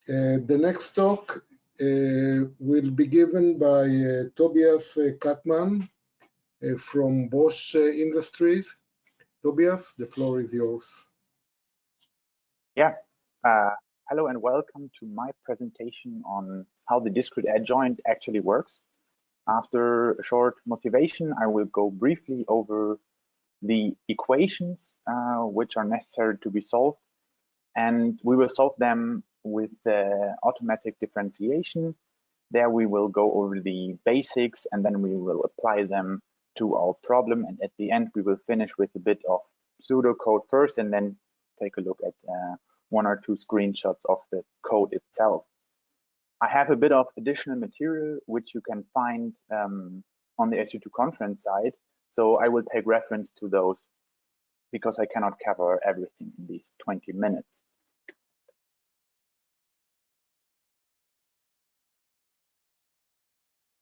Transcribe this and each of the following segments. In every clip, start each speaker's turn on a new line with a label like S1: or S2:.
S1: The next talk will be given by Tobias Kattmann from Bosch Industries. Tobias, the floor is yours.
S2: Yeah, hello and welcome to my presentation on how the discrete adjoint actually works. After a short motivation, I will go briefly over the equations which are necessary to be solved, and we will solve them with automatic differentiation. There we will go over the basics and then we will apply them to our problem, and at the end we will finish with a bit of pseudocode first and then take a look at one or two screenshots of the code itself. I have a bit of additional material which you can find on the SU2 Conference site, so I will take reference to those because I cannot cover everything in these 20 minutes.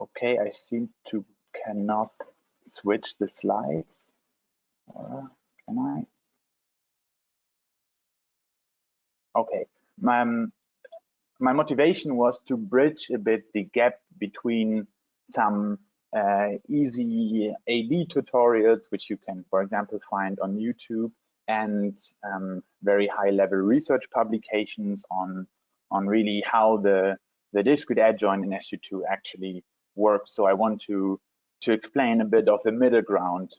S2: Okay, I seem to cannot switch the slides. Can I? Okay, my motivation was to bridge a bit the gap between some easy AD tutorials, which you can, for example, find on YouTube, and very high-level research publications on really how the discrete adjoint in SU2 actually works. So I want to explain a bit of the middle ground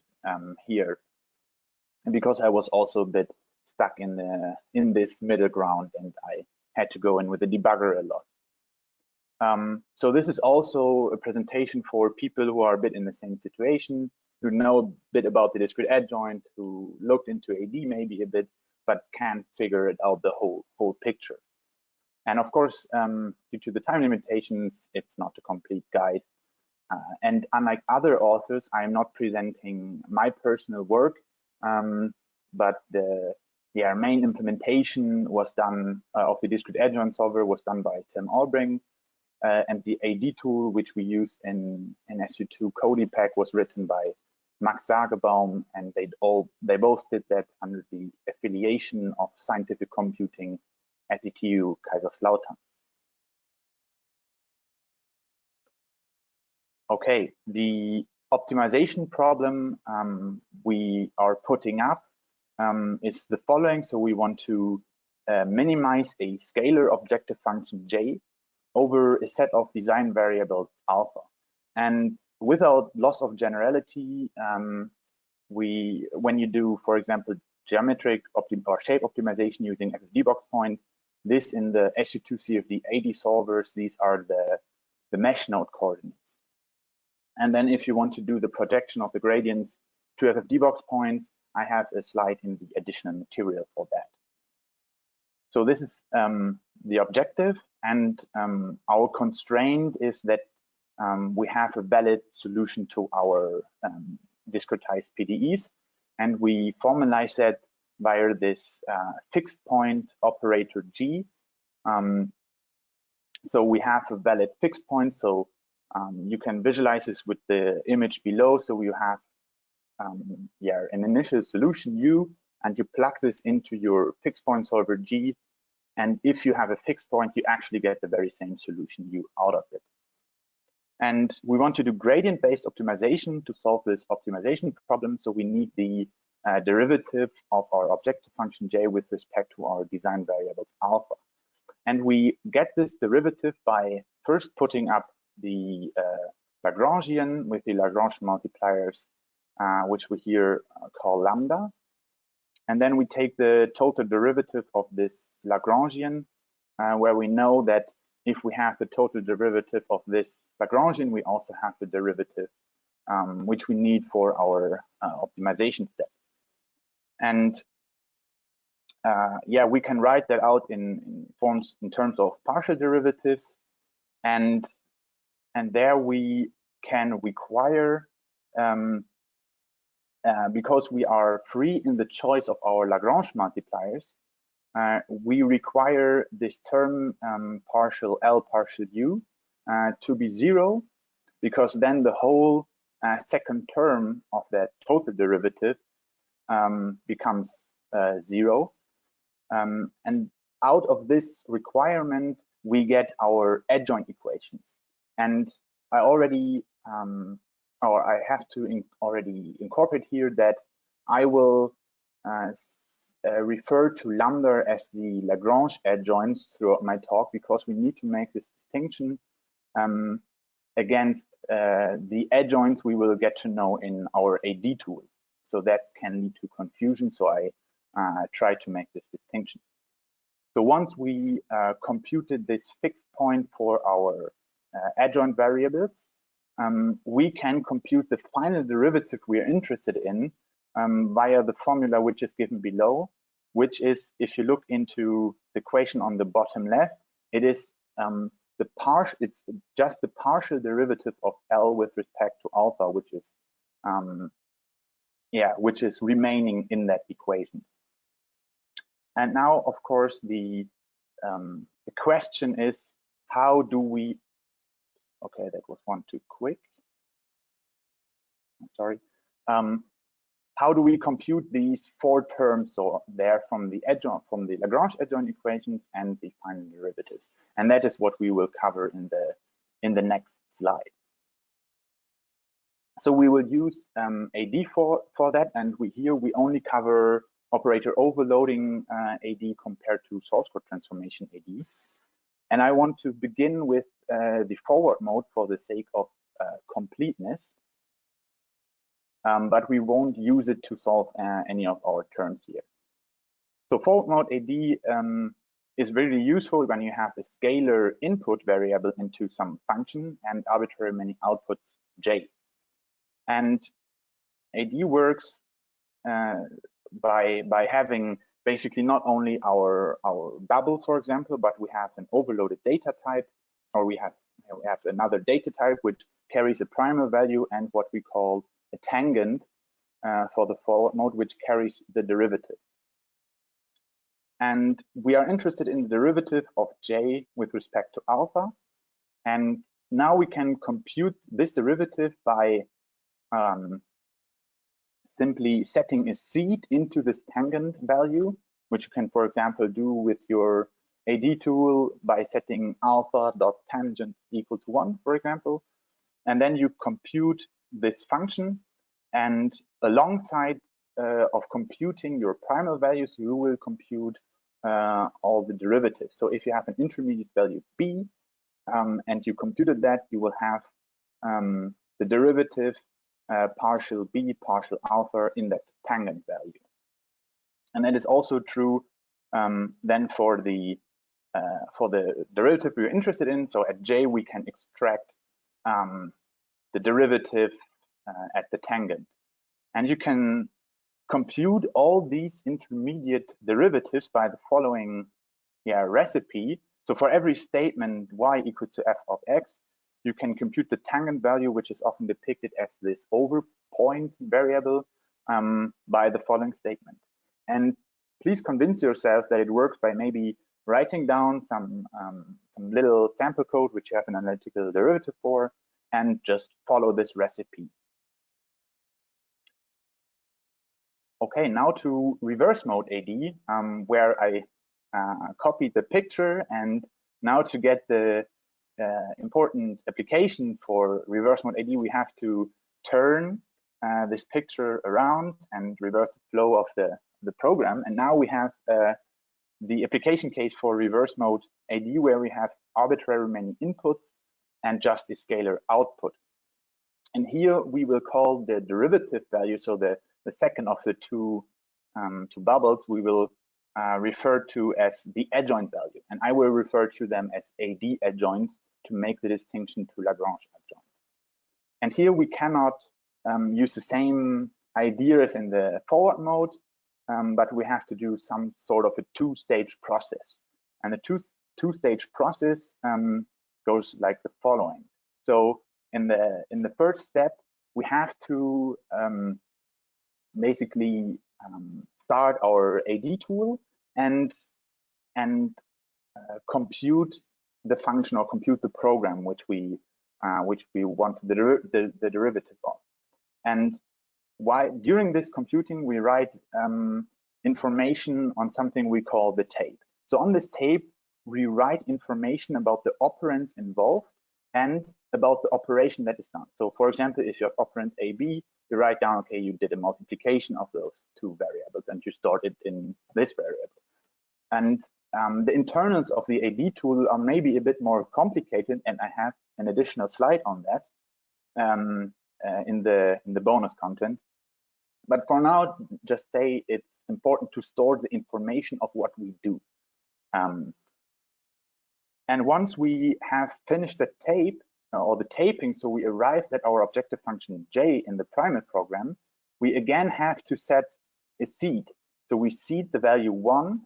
S2: here, and because I was also a bit stuck in this middle ground and I had to go in with the debugger a lot. So this is also a presentation for people who are a bit in the same situation, who know a bit about the discrete adjoint, who looked into AD maybe a bit, but can't figure it out the whole picture. And of course, due to the time limitations, it's not a complete guide. And unlike other authors, I'm not presenting my personal work, but the main implementation was done of the discrete adjoint solver was done by Tim Albring, and the AD tool which we use in SU2 Codipack was written by Max Sagebaum, and they both did that under the affiliation of scientific computing at the TU Kaiserslautern. Okay, the optimization problem we are putting up is the following. So we want to minimize a scalar objective function j over a set of design variables alpha. And without loss of generality, when you do, for example, geometric or shape optimization using FFD box point, this in the SU2 CFD 80 solvers, these are the mesh node coordinates. And then if you want to do the projection of the gradients to FFD box points, I have a slide in the additional material for that. So this is the objective, and our constraint is that we have a valid solution to our discretized PDEs, and we formalize that via this fixed point operator G. So we have a valid fixed point, so you can visualize this with the image below. So you have an initial solution U, and you plug this into your fixed point solver G, and if you have a fixed point, you actually get the very same solution U out of it. And we want to do gradient-based optimization to solve this optimization problem, so we need the derivative of our objective function J with respect to our design variables alpha. And we get this derivative by first putting up the Lagrangian with the Lagrange multipliers, which we here call lambda. And then we take the total derivative of this Lagrangian, where we know that if we have the total derivative of this Lagrangian, we also have the derivative which we need for our optimization step. And we can write that out in terms of partial derivatives, and there we can require, because we are free in the choice of our Lagrange multipliers, we require this term partial L partial U to be 0, because then the whole second term of that total derivative becomes 0. And out of this requirement, we get our adjoint equations. And I already, or I have to already incorporate here that I will refer to lambda as the Lagrange adjoints throughout my talk, because we need to make this distinction against the adjoints we will get to know in our AD tool. So that can lead to confusion. So I try to make this distinction. So once we computed this fixed point for our adjoint variables, we can compute the final derivative we are interested in via the formula which is given below, which is, if you look into the equation on the bottom left, it is it's just the partial derivative of L with respect to alpha, which is remaining in that equation. And now, of course, the question is, how do we? Okay, that was one too quick. I'm sorry. How do we compute these four terms? So they're from the Lagrange adjoint equations and the final derivatives, and that is what we will cover in the next slide. So we will use AD for that, and here we only cover operator overloading AD compared to source code transformation AD. And I want to begin with the forward mode for the sake of completeness. But we won't use it to solve any of our terms here. So forward mode AD is really useful when you have a scalar input variable into some function and arbitrary many outputs j. And AD works by having basically not only our bubble, for example, but we have an overloaded data type, or we have another data type which carries a primal value and what we call a tangent for the forward mode, which carries the derivative. And we are interested in the derivative of j with respect to alpha. And now we can compute this derivative by simply setting a seed into this tangent value, which you can, for example, do with your AD tool by setting alpha.tangent equal to 1, for example. And then you compute this function, and alongside of computing your primal values, you will compute all the derivatives. So if you have an intermediate value b and you computed that, you will have the derivative partial b partial alpha in that tangent value. And that is also true then for the derivative we're interested in. So at j we can extract the derivative at the tangent, and you can compute all these intermediate derivatives by the following recipe. So for every statement y equals to f of x, you can compute the tangent value, which is often depicted as this over point variable, by the following statement. And please convince yourself that it works by maybe writing down some little sample code which you have an analytical derivative for, and just follow this recipe. Okay, now to reverse mode AD, where I copied the picture, and now to get the important application for reverse mode AD, we have to turn this picture around and reverse the flow of the program. And now we have the application case for reverse mode AD, where we have arbitrary many inputs and just a scalar output. And here we will call the derivative value, so the second of the two bubbles, we will refer to as the adjoint value, and I will refer to them as AD adjoints to make the distinction to Lagrange adjoint. And here we cannot use the same idea as in the forward mode, but we have to do some sort of a two-stage process. And the two-stage process goes like the following. So in the first step, we have to basically start our AD tool and compute the function or compute the program which we want the derivative of. And during this computing, we write information on something we call the tape. So on this tape, rewrite information about the operands involved and about the operation that is done. So for example, if you have operands A, B, you write down, okay, you did a multiplication of those two variables and you stored it in this variable. And the internals of the AD tool are maybe a bit more complicated, and I have an additional slide on that in the bonus content. But for now, just say it's important to store the information of what we do. And once we have finished the tape or the taping, so we arrived at our objective function J in the primal program, we again have to set a seed. So we seed the value 1,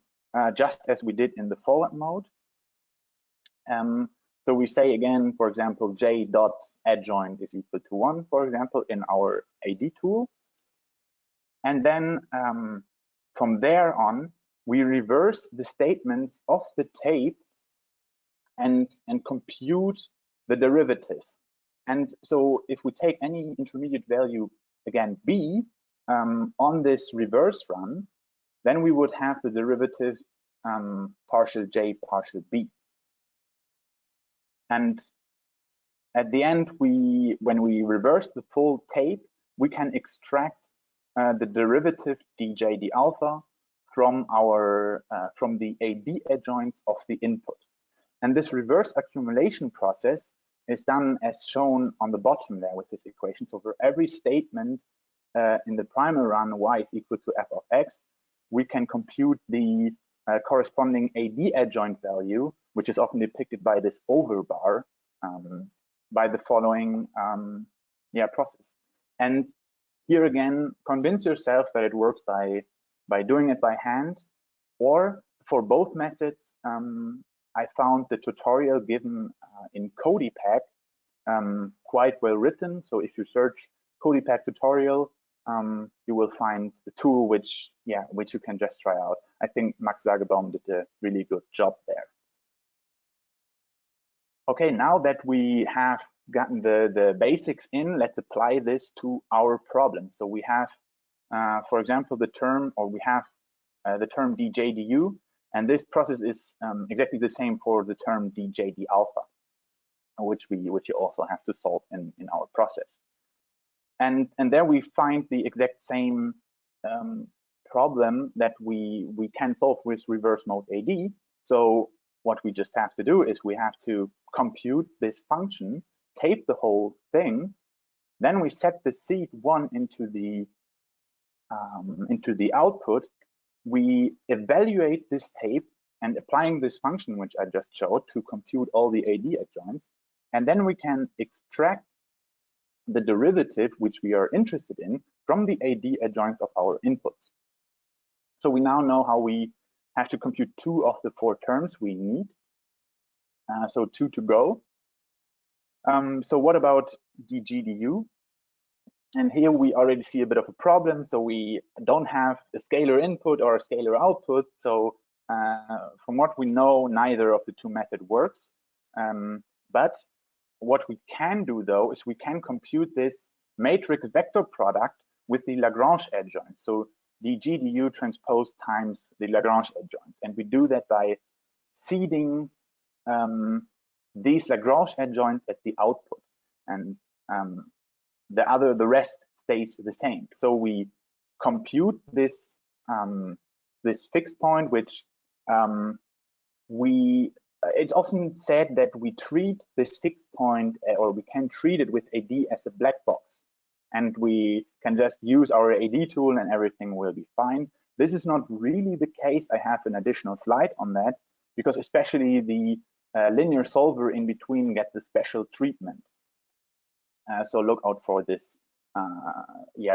S2: just as we did in the forward mode. So we say again, for example, j.adjoint is equal to 1, for example, in our AD tool. And then from there on, we reverse the statements of the tape and compute the derivatives. And so if we take any intermediate value, again, b, on this reverse run, then we would have the derivative partial j partial b. And at the end, when we reverse the full tape, we can extract the derivative dj d alpha from the AD adjoints of the input. And this reverse accumulation process is done as shown on the bottom there with this equation. So for every statement in the primal run y is equal to f of x, we can compute the corresponding AD adjoint value, which is often depicted by this overbar, by the following process. And here again, convince yourself that it works by doing it by hand, or for both methods, I found the tutorial given in Codipack quite well written. So if you search Codipack tutorial, you will find the tool which you can just try out. I think Max Sagebaum did a really good job there. Okay, now that we have gotten the basics in, let's apply this to our problem. So we have, for example, the term dj du, and this process is exactly the same for the term dj d alpha, which you also have to solve in our process. And there we find the exact same problem that we can solve with reverse mode AD. So what we just have to do is we have to compute this function, tape the whole thing, then we set the seed 1 into the output. We evaluate this tape and applying this function, which I just showed, to compute all the AD adjoints. And then we can extract the derivative, which we are interested in, from the AD adjoints of our inputs. So we now know how we have to compute 2 of the 4 terms we need. So 2 to go. So what about dg du? And here we already see a bit of a problem. So we don't have a scalar input or a scalar output. So from what we know, neither of the 2 methods works. But what we can do, though, is we can compute this matrix vector product with the Lagrange adjoint. So dg du transpose times the Lagrange adjoint. And we do that by seeding these Lagrange adjoints at the output. And the rest stays the same. So we compute this this fixed point, which it's often said that we treat this fixed point, or we can treat it with AD as a black box, and we can just use our AD tool and everything will be fine. This is not really the case. I have an additional slide on that, because especially the linear solver in between gets a special treatment. So look out for this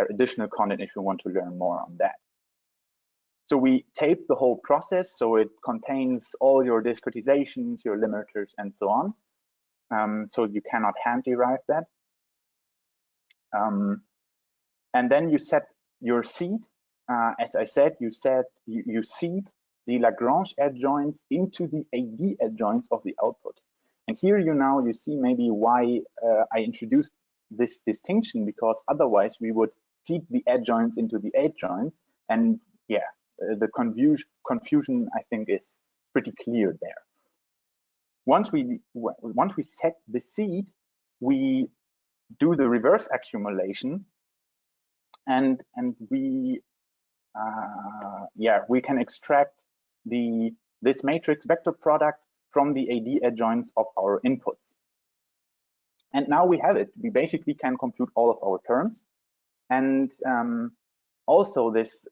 S2: additional content if you want to learn more on that. So we tape the whole process, so it contains all your discretizations, your limiters, and so on. So you cannot hand derive that. And then you set your seed. As I said, you seed the Lagrange adjoints into the AD adjoints of the output. And here you see maybe why I introduced this distinction, because otherwise we would seed the adjoints into the adjoints, and the confusion I think is pretty clear there. once we set the seed, we do the reverse accumulation, and we can extract this matrix vector product from the AD adjoints of our inputs. And now we have it. We basically can compute all of our terms, and also this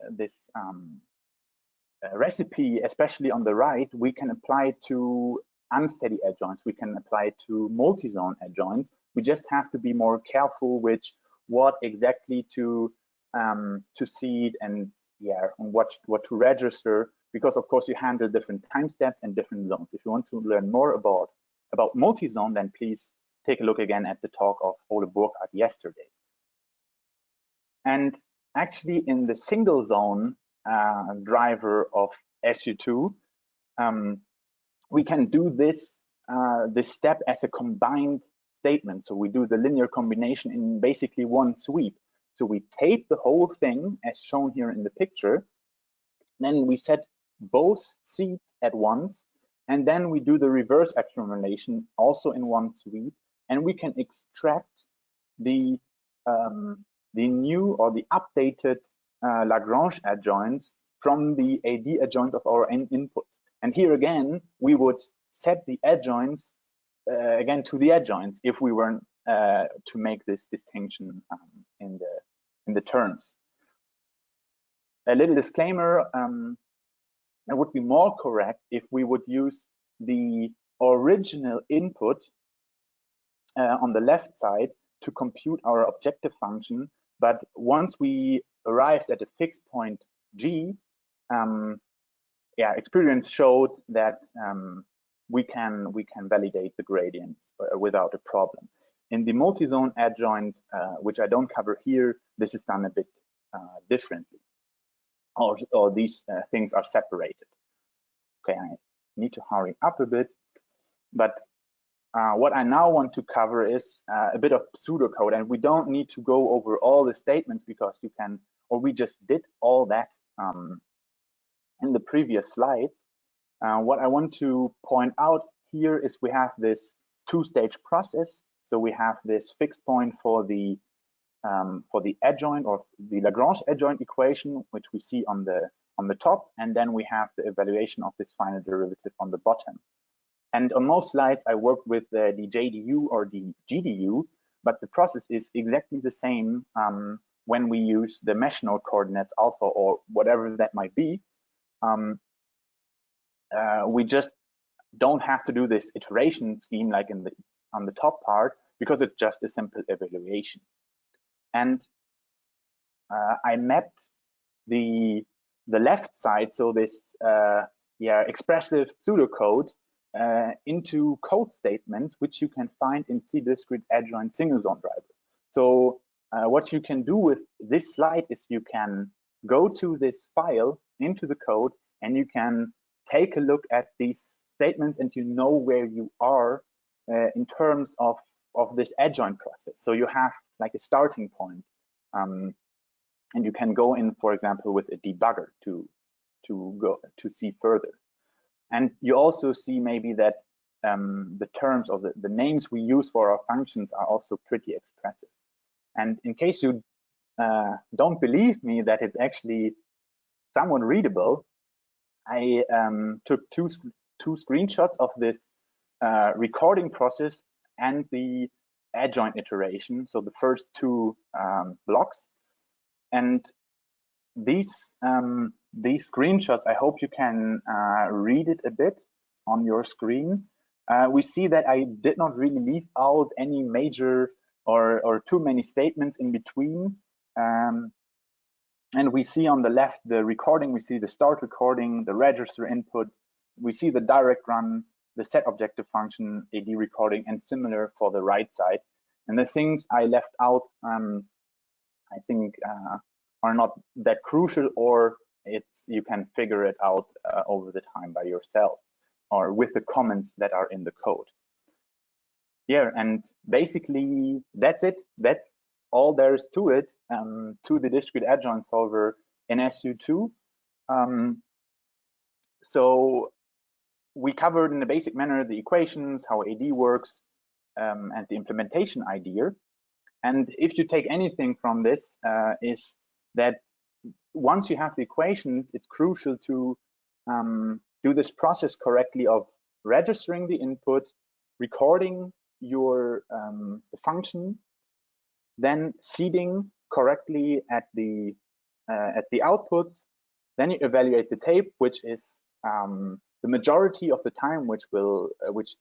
S2: recipe, especially on the right, we can apply to unsteady adjoints. We can apply to multi-zone adjoints. We just have to be more careful with what exactly to seed and what to register, because of course you handle different time steps and different zones. If you want to learn more about multi-zone, then please take a look again at the talk of Ole Burkhardt yesterday. And actually, in the single zone driver of SU2, we can do this step as a combined statement. So we do the linear combination in basically one sweep. So we tape the whole thing as shown here in the picture. Then we set both seeds at once, and then we do the reverse accumulation also in one sweep, and we can extract the new or the updated Lagrange adjoints from the AD adjoints of our inputs. And here again, we would set the adjoints again to the adjoints if we were to make this distinction in the terms. A little disclaimer, it would be more correct if we would use the original input on the left side to compute our objective function. But once we arrived at a fixed point G, experience showed that we can validate the gradients without a problem. In the multi-zone adjoint, which I don't cover here, this is done a bit differently, or these things are separated. Okay, I need to hurry up a bit, but what I now want to cover is a bit of pseudocode, and we don't need to go over all the statements because you can, or we just did all that in the previous slides. What I want to point out here is we have this two-stage process. So we have this fixed point for the adjoint or the Lagrange adjoint equation, which we see on the top, and then we have the evaluation of this final derivative on the bottom. And on most slides, I work with the JDU or the GDU, but the process is exactly the same when we use the mesh node coordinates alpha or whatever that might be. We just don't have to do this iteration scheme like on the top part, because it's just a simple evaluation. And I mapped the left side, so this expressive pseudocode, into code statements, which you can find in C Discrete Adjoint single zone driver. So what you can do with this slide is you can go to this file into the code, and you can take a look at these statements, and you know where you are in terms of this adjoint process. So you have like a starting point, and you can go in, for example, with a debugger to see further. And you also see maybe that the terms or the names we use for our functions are also pretty expressive. And in case you don't believe me that it's actually somewhat readable, I took two screenshots of this recording process and the adjoint iteration, so the first two blocks. And these screenshots, I hope you can read it a bit on your screen. We see that I did not really leave out any major or too many statements in between. And we see on the left the recording, we see the start recording, the register input, we see the direct run, the set objective function, AD recording, and similar for the right side. And the things I left out, I think, are not that crucial, or you can figure it out over the time by yourself or with the comments that are in the code. Yeah, and basically that's it. That's all there is to it, to the discrete adjoint solver in SU2. So we covered in a basic manner the equations, how AD works, and the implementation idea. And if you take anything from this, is that once you have the equations, it's crucial to do this process correctly of registering the input, recording your the function, then seeding correctly at the outputs. Then you evaluate the tape, which is the majority of the time which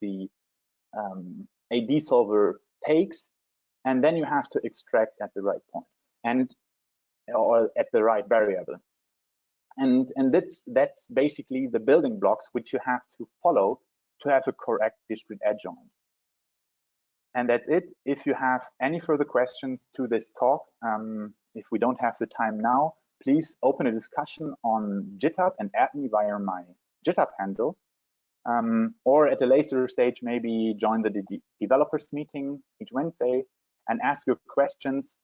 S2: the AD solver takes, and then you have to extract at the right point or at the right variable. And that's basically the building blocks which you have to follow to have a correct discrete adjoint. And that's it. If you have any further questions to this talk, if we don't have the time now, please open a discussion on GitHub and add me via my GitHub handle. Or at a later stage, maybe join the developers meeting each Wednesday and ask your questions.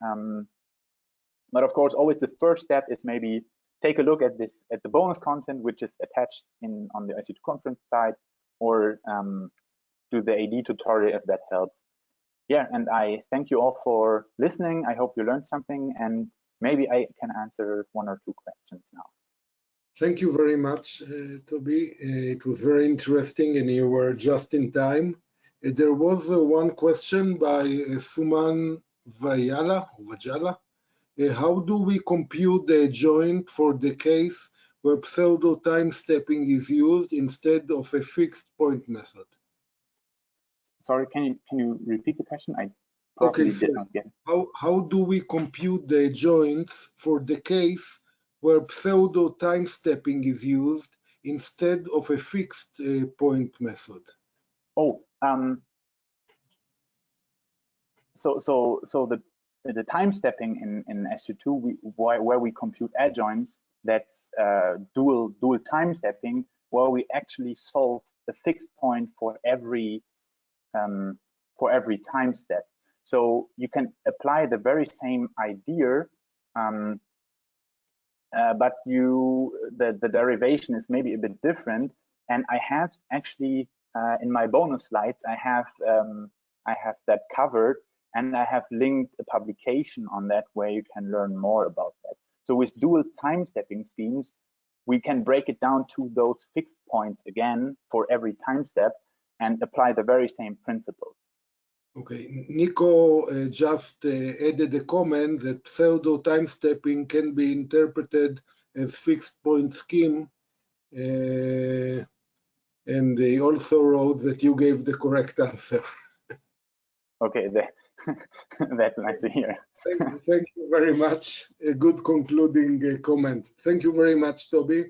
S2: But of course, always the first step is maybe take a look at the bonus content, which is attached on the SU2 Conference site, or do the AD tutorial if that helps. Yeah, and I thank you all for listening. I hope you learned something, and maybe I can answer 1 or 2 questions now.
S1: Thank you very much, Toby. It was very interesting, and you were just in time. There was one question by Suman Vajala. How do we compute the adjoint for the case where pseudo time stepping is used instead of a fixed point method?
S2: Sorry, can you repeat the question? I probably did not get it.
S1: How do we compute the adjoints for the case where pseudo time stepping is used instead of a fixed point method?
S2: Oh, so the time stepping in SU2, where we compute adjoints, that's dual time stepping, where we actually solve a fixed point for every time step. So you can apply the very same idea, but the derivation is maybe a bit different. And I have actually in my bonus slides, I have that covered, and I have linked a publication on that where you can learn more about that. So with dual time stepping schemes, we can break it down to those fixed points again for every time step and apply the very same principles.
S1: Okay, Nico just added a comment that pseudo time stepping can be interpreted as fixed point scheme, and they also wrote that you gave the correct answer.
S2: Okay, that's nice to hear.
S1: Thank you very much. A good concluding comment. Thank you very much, Toby.